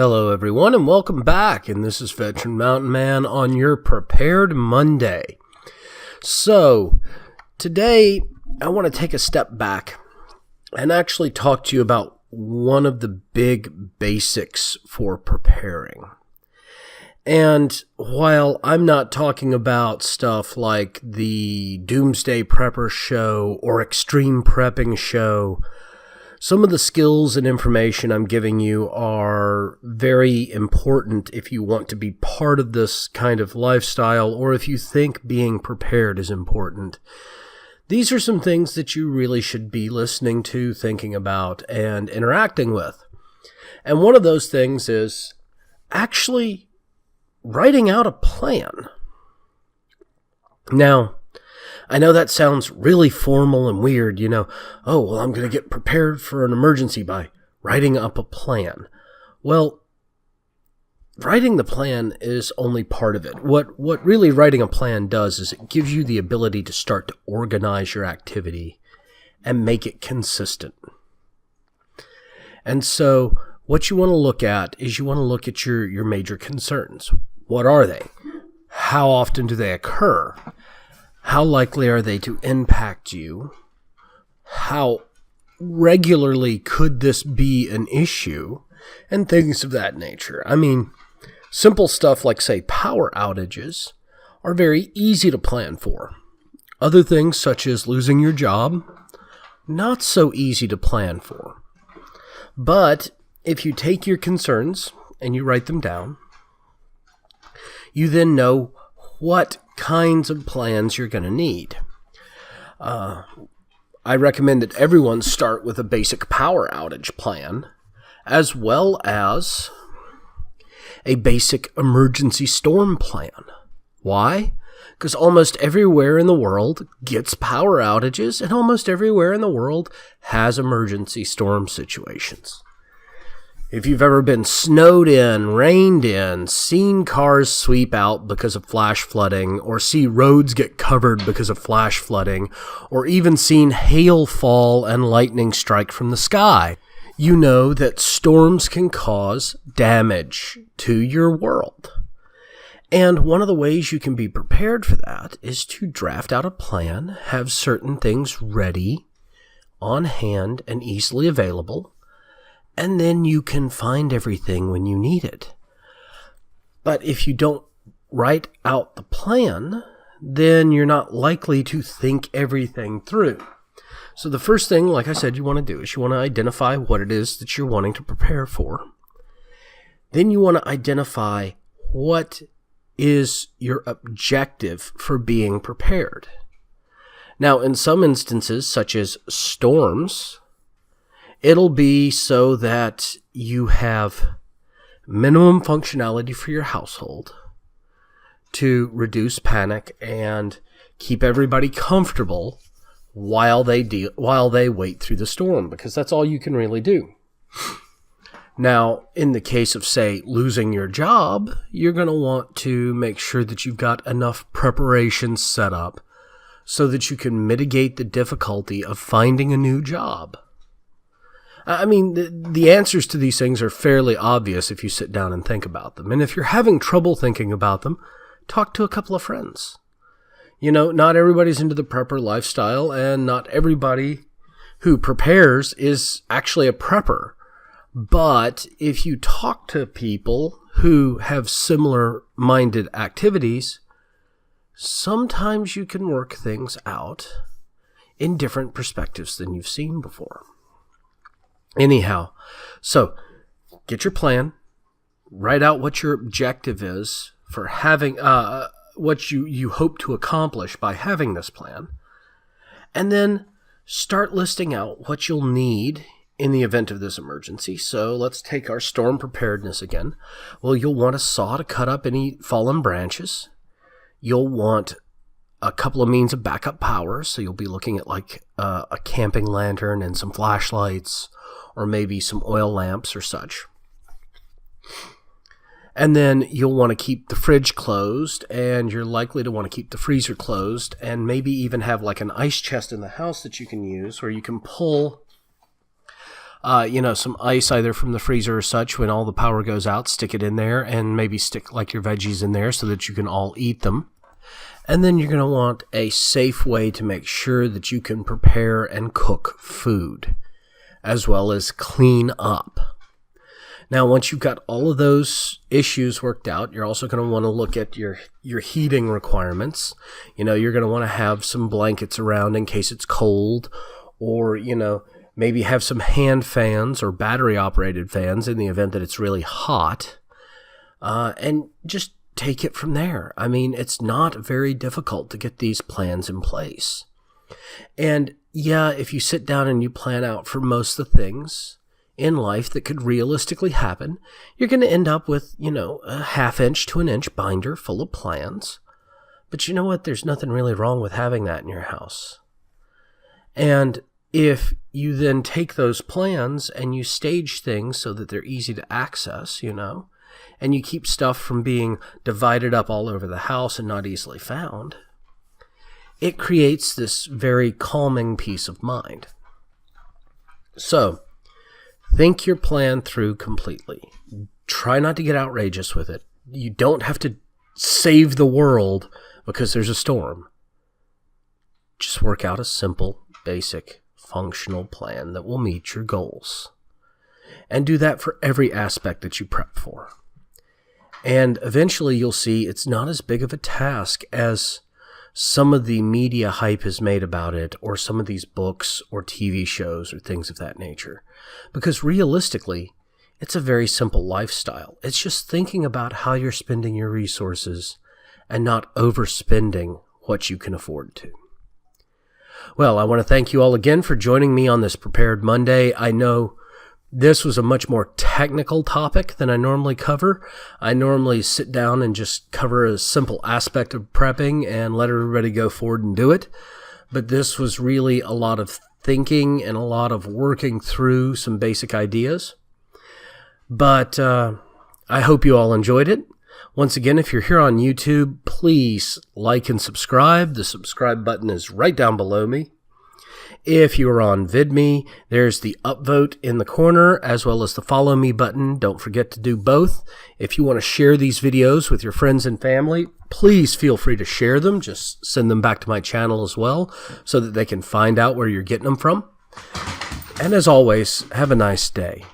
Hello everyone and welcome back, and this is Veteran Mountain Man on your Prepared Monday. So, today I want to take a step back and actually talk to you about one of the big basics for preparing. And while I'm not talking about stuff like the Doomsday Prepper show or Extreme Prepping show, some of the skills and information I'm giving you are very important if you want to be part of this kind of lifestyle, or if you think being prepared is important. These are some things that you really should be listening to, thinking about, and interacting with. And one of those things is actually writing out a plan. Now, I know that sounds really formal and weird, Oh, well, I'm going to get prepared for an emergency by writing up a plan. Well, writing the plan is only part of it. What really writing a plan does is it gives you the ability to start to organize your activity and make it consistent. And so what you want to look at is you want to look at your major concerns. What are they? How often do they occur? How likely are they to impact you? How regularly could this be an issue? And things of that nature. I mean, simple stuff like, say, power outages are very easy to plan for. Other things, such as losing your job, not so easy to plan for. But if you take your concerns and you write them down, you then know what kinds of plans you're going to need. I recommend that everyone start with a basic power outage plan, as well as a basic emergency storm plan. Why? Because almost everywhere in the world gets power outages, and almost everywhere in the world has emergency storm situations. If you've ever been snowed in, rained in, seen cars sweep out because of flash flooding, or see roads get covered because of flash flooding, or even seen hail fall and lightning strike from the sky, you know that storms can cause damage to your world. And one of the ways you can be prepared for that is to draft out a plan, have certain things ready, on hand, and easily available, and then you can find everything when you need it. But if you don't write out the plan, then you're not likely to think everything through. So the first thing, like I said, you want to do is you want to identify what it is that you're wanting to prepare for. Then you want to identify what is your objective for being prepared. Now, in some instances, such as storms, it'll be so that you have minimum functionality for your household to reduce panic and keep everybody comfortable while they wait through the storm, because that's all you can really do. Now, in the case of, say, losing your job, you're going to want to make sure that you've got enough preparation set up so that you can mitigate the difficulty of finding a new job. I mean, the answers to these things are fairly obvious if you sit down and think about them. And if you're having trouble thinking about them, talk to a couple of friends. Not everybody's into the prepper lifestyle, and not everybody who prepares is actually a prepper. But if you talk to people who have similar-minded activities, sometimes you can work things out in different perspectives than you've seen before. Anyhow, so get your plan, write out what your objective is for having, what you hope to accomplish by having this plan, and then start listing out what you'll need in the event of this emergency. So let's take our storm preparedness again. Well, you'll want a saw to cut up any fallen branches. You'll want a couple of means of backup power, so you'll be looking at like a camping lantern and some flashlights, or maybe some oil lamps or such. And then you'll want to keep the fridge closed, and you're likely to want to keep the freezer closed, and maybe even have like an ice chest in the house that you can use, where you can pull some ice either from the freezer or such. When all the power goes out, stick it in there and maybe stick like your veggies in there so that you can all eat them. And then you're going to want a safe way to make sure that you can prepare and cook food, as well as clean up. Now, once you've got all of those issues worked out, you're also going to want to look at your heating requirements. You're going to want to have some blankets around in case it's cold, or, maybe have some hand fans or battery-operated fans in the event that it's really hot, and just take it from there. I mean, it's not very difficult to get these plans in place. And yeah, if you sit down and you plan out for most of the things in life that could realistically happen, you're going to end up with, a 1/2 inch to 1 inch binder full of plans. But you know what? There's nothing really wrong with having that in your house. And if you then take those plans and you stage things so that they're easy to access, and you keep stuff from being divided up all over the house and not easily found, it creates this very calming peace of mind. So, think your plan through completely. Try not to get outrageous with it. You don't have to save the world because there's a storm. Just work out a simple, basic, functional plan that will meet your goals. And do that for every aspect that you prep for. And eventually you'll see it's not as big of a task as some of the media hype has made about it, or some of these books or TV shows or things of that nature. Because realistically, it's a very simple lifestyle. It's just thinking about how you're spending your resources and not overspending what you can afford to. Well, I want to thank you all again for joining me on this Prepared Monday. I know this was a much more technical topic than I normally cover. I normally sit down and just cover a simple aspect of prepping and let everybody go forward and do it. But this was really a lot of thinking and a lot of working through some basic ideas. But I hope you all enjoyed it. Once again, if you're here on YouTube, please like and subscribe. The subscribe button is right down below me. If you are on VidMe, there's the upvote in the corner, as well as the follow me button. Don't forget to do both. If you want to share these videos with your friends and family, please feel free to share them. Just send them back to my channel as well, so that they can find out where you're getting them from. And as always, have a nice day.